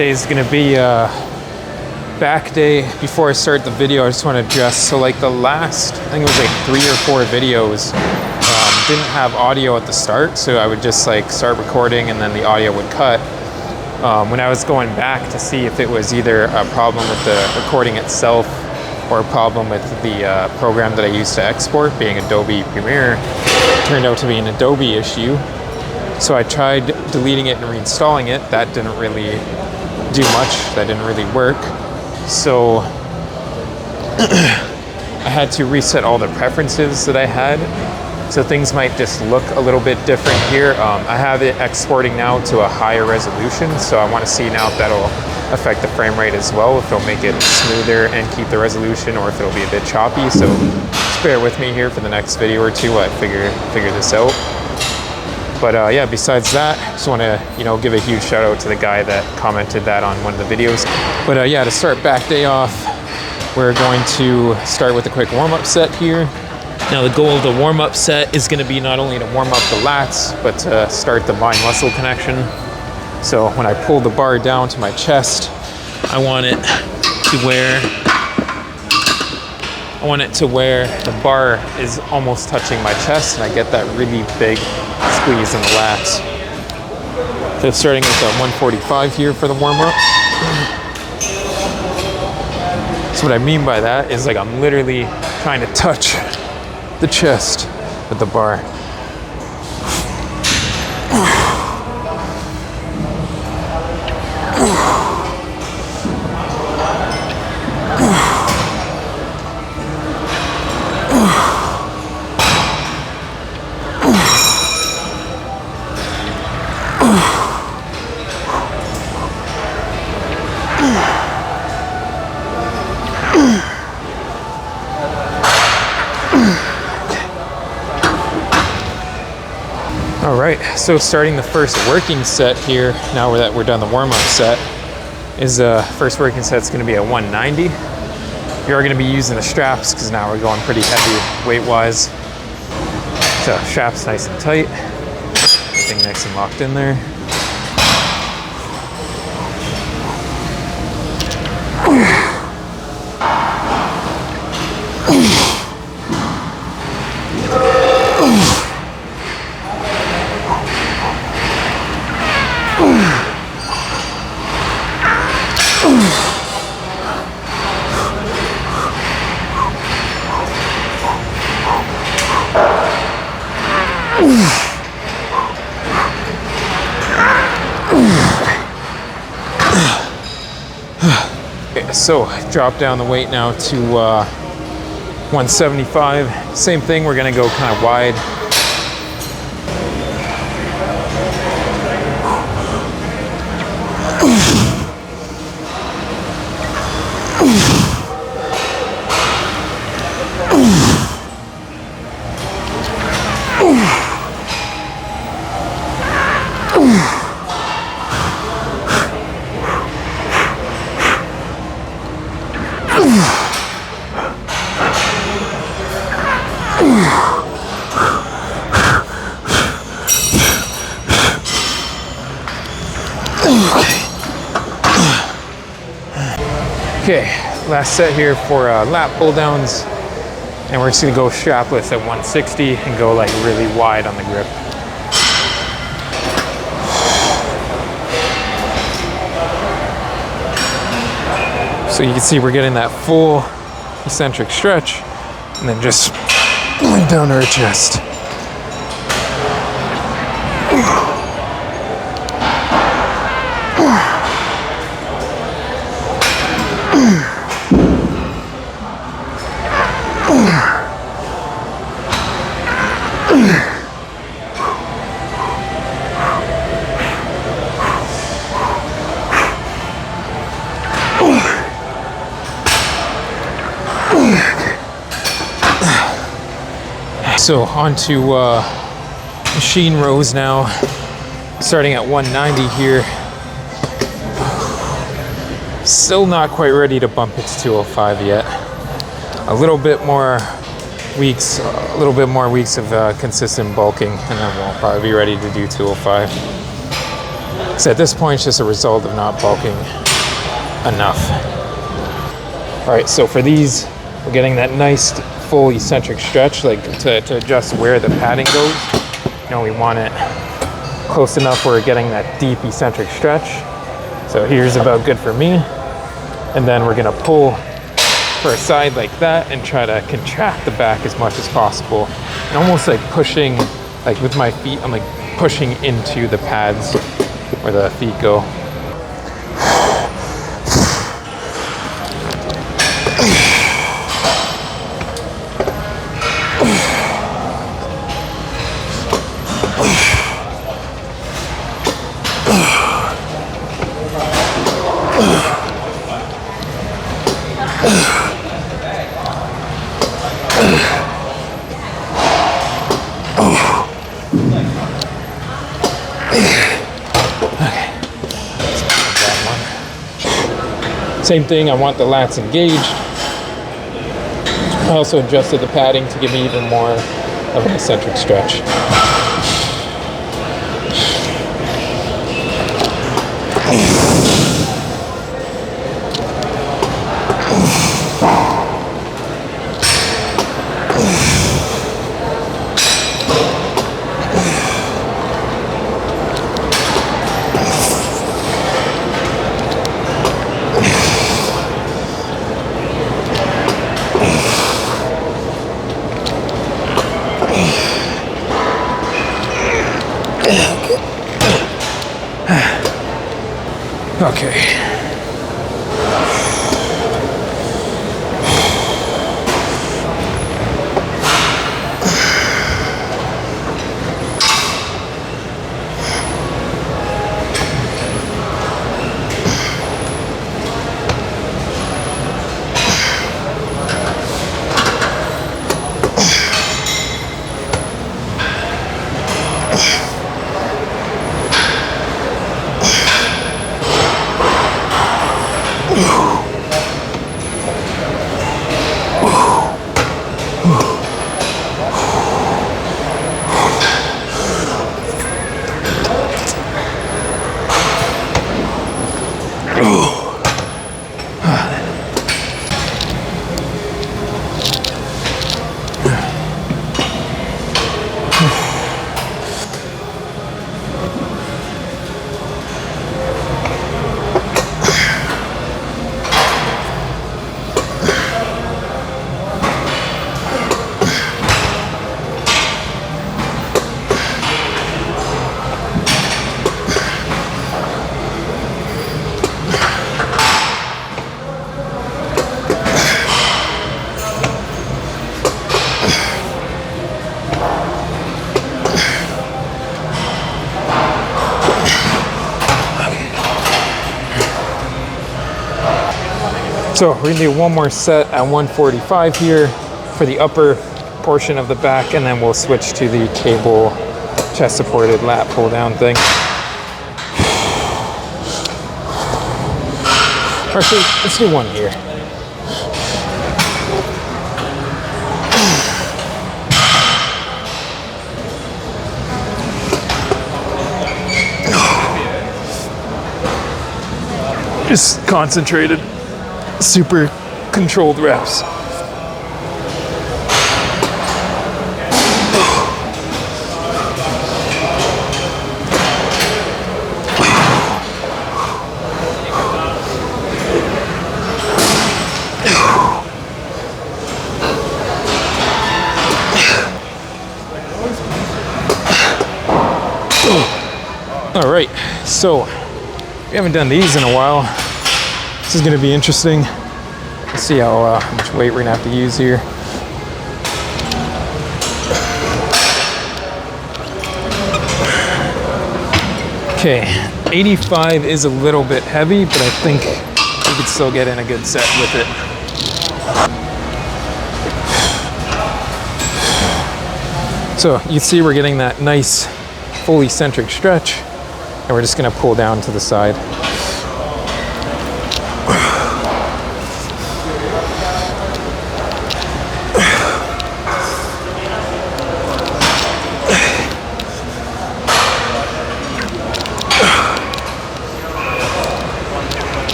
Today's gonna be back day. Before I start the video, I just want to address, so like the last, I think it was like 3 or 4 videos, didn't have audio at the start, so I would just like start recording and then the audio would cut. When I was going back to see if it was either a problem with the recording itself or a problem with the program that I used to export, being Adobe Premiere, it turned out to be an Adobe issue. So I tried deleting it and reinstalling it. That didn't really do much. That didn't really work. So I had to reset all the preferences that I had. So things might just look a little bit different here. I have it exporting now to a higher resolution. So I want to see now if that'll affect the frame rate as well, if it'll make it smoother and keep the resolution, or if it'll be a bit choppy. So just bear with me here for the next video or two while I figure this out. But yeah, besides that, just want to, give a huge shout out to the guy that commented that on one of the videos. But yeah, to start back day off, we're going to start with a quick warm-up set here. Now the goal of the warm-up set is going to be not only to warm up the lats, but to start the mind muscle connection. So when I pull the bar down to my chest, I want it to where the bar is almost touching my chest, and I get that really big squeeze in the lats. So starting with 145 here for the warm-up. So what I mean by that is, like, I'm literally trying to touch the chest with the bar. Alright, so starting the first working set here, now that we're done the warm-up set, is first working set's going to be at 190. We are going to be using the straps because now we're going pretty heavy weight-wise. So straps nice and tight, everything nice and locked in there. Okay, so drop down the weight now to 175. Same thing, we're gonna go kind of wide. Okay, last set here for lat pull downs, and we're just gonna go strapless at 160 and go like really wide on the grip. So you can see we're getting that full eccentric stretch, and then just pulling down to our chest. So onto machine rows now, starting at 190 here. Still not quite ready to bump it to 205 yet. A little bit more weeks of consistent bulking, and then we'll probably be ready to do 205. So at this point, it's just a result of not bulking enough. All right, so for these, we're getting that nice full eccentric stretch, like to adjust where the padding goes. You know, we want it close enough where we're getting that deep eccentric stretch. So here's about good for me. And then we're gonna pull for a side like that and try to contract the back as much as possible. And almost like pushing, like with my feet, I'm like pushing into the pads where the feet go. Same thing, I want the lats engaged. I also adjusted the padding to give me even more of an eccentric stretch. Okay. So we're gonna do one more set at 145 here for the upper portion of the back, and then we'll switch to the cable chest supported lat pull down thing. Actually, let's do one here. Just concentrated, super controlled reps. All right, so we haven't done these in a while. This is going to be interesting. Let's see how much weight we're going to have to use here. Okay, 85 is a little bit heavy, but I think we could still get in a good set with it. So you see we're getting that nice full eccentric stretch, and we're just going to pull down to the side.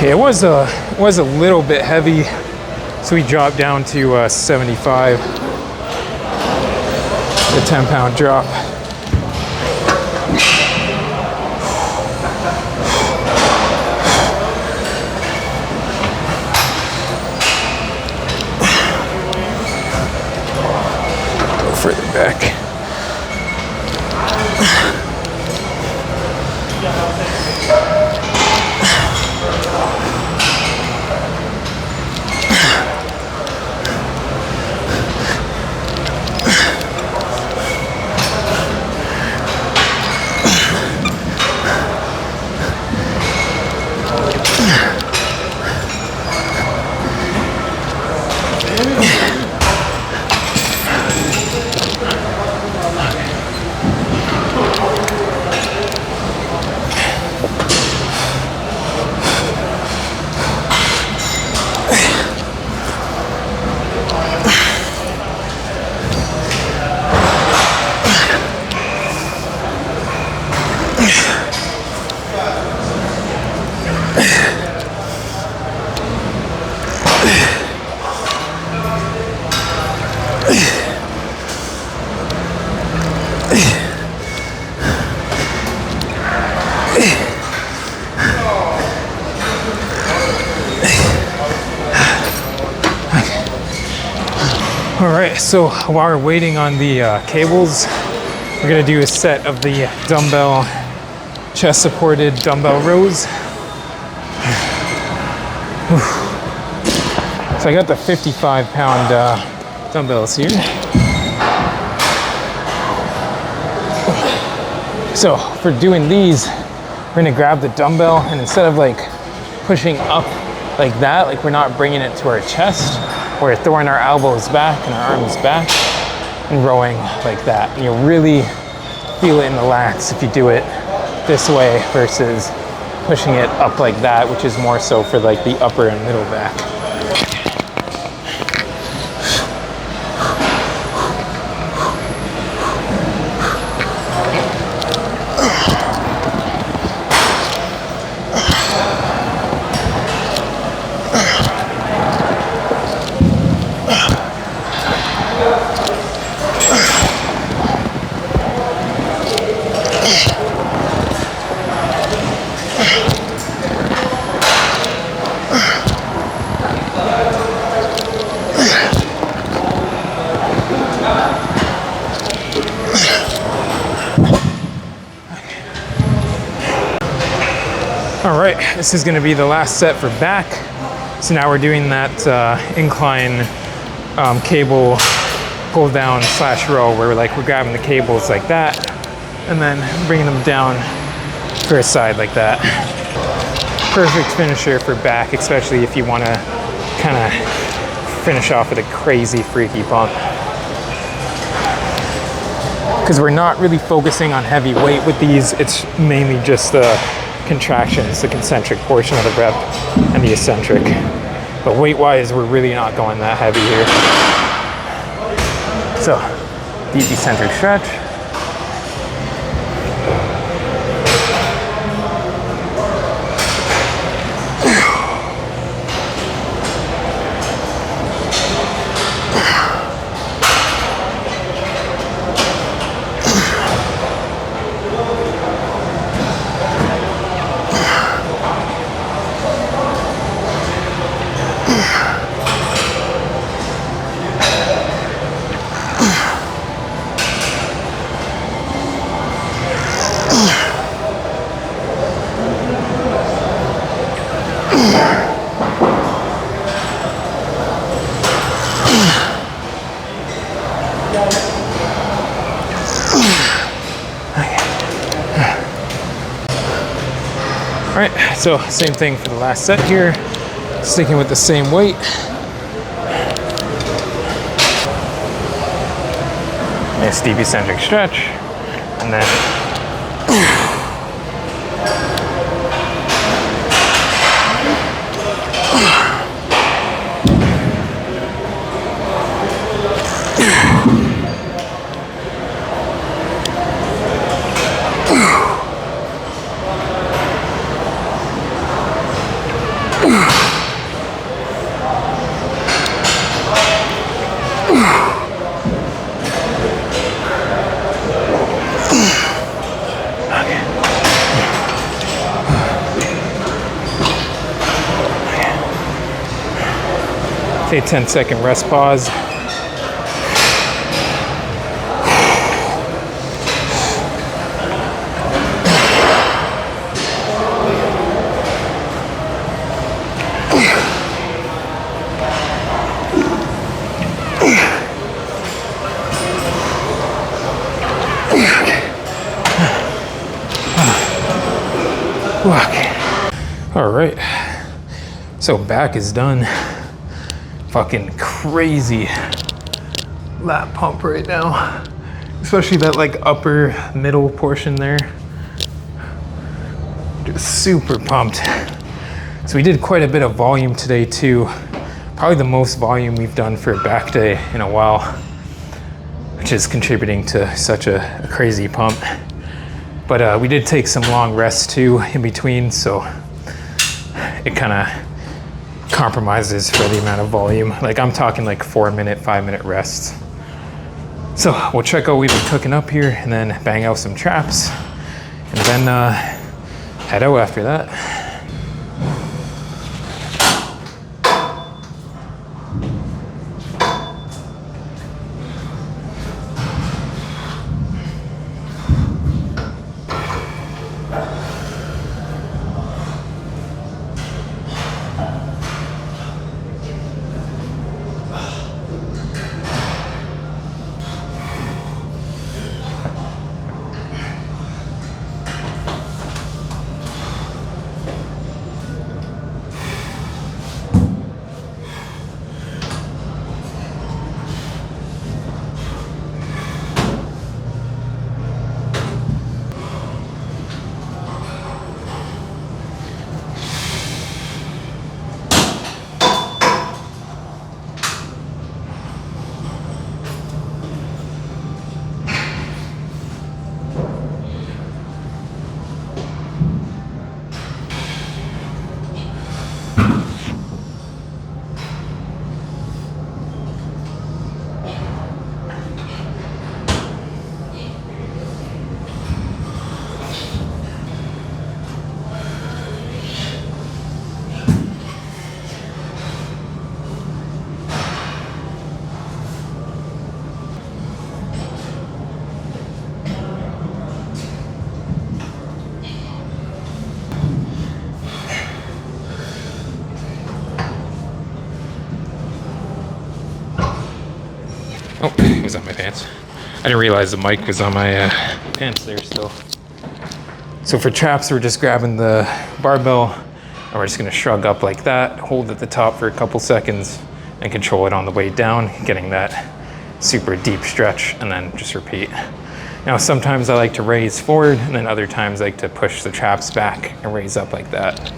Okay, it was a little bit heavy, so we dropped down to 75. The 10-pound drop. Go further back. All right, so while we're waiting on the cables, we're gonna do a set of the dumbbell, chest supported dumbbell rows. So I got the 55-pound dumbbells here. So for doing these, we're gonna grab the dumbbell, and instead of like pushing up like that, like we're not bringing it to our chest, we're throwing our elbows back and our arms back and rowing like that. And you'll really feel it in the lats if you do it this way versus pushing it up like that, which is more so for like the upper and middle back. All right, this is gonna be the last set for back. So now we're doing that incline cable pull down / row where we're grabbing the cables like that and then bringing them down for a side like that. Perfect finisher for back, especially if you wanna kinda finish off with a crazy freaky pump. Because we're not really focusing on heavy weight with these, it's mainly just the contractions, the concentric portion of the rep and the eccentric. But weight-wise, we're really not going that heavy here. So, deep eccentric stretch. All right, so same thing for the last set here, sticking with the same weight. Nice deep eccentric stretch, and then 10-second rest pause. All right, so back is done. Fucking crazy lat pump right now, especially that like upper middle portion there. Just super pumped. So we did quite a bit of volume today too. Probably the most volume we've done for a back day in a while, which is contributing to such a crazy pump. But we did take some long rests too in between, so it kind of compromises for the amount of volume. Like I'm talking like 4-minute, 5-minute rests. So we'll check out what we've been cooking up here and then bang out some traps and then head out after that. Oh, it was on my pants. I didn't realize the mic was on my pants there still. So for traps, we're just grabbing the barbell and we're just gonna shrug up like that, hold at the top for a couple seconds and control it on the way down, getting that super deep stretch and then just repeat. Now, sometimes I like to raise forward and then other times I like to push the traps back and raise up like that.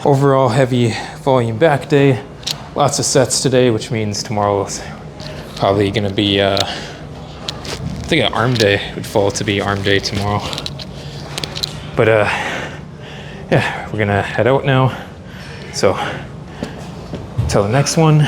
overall heavy volume back day. Lots of sets today, which means tomorrow's probably gonna be, I think an arm day would fall to be arm day tomorrow. But yeah, we're gonna head out now. So, till the next one.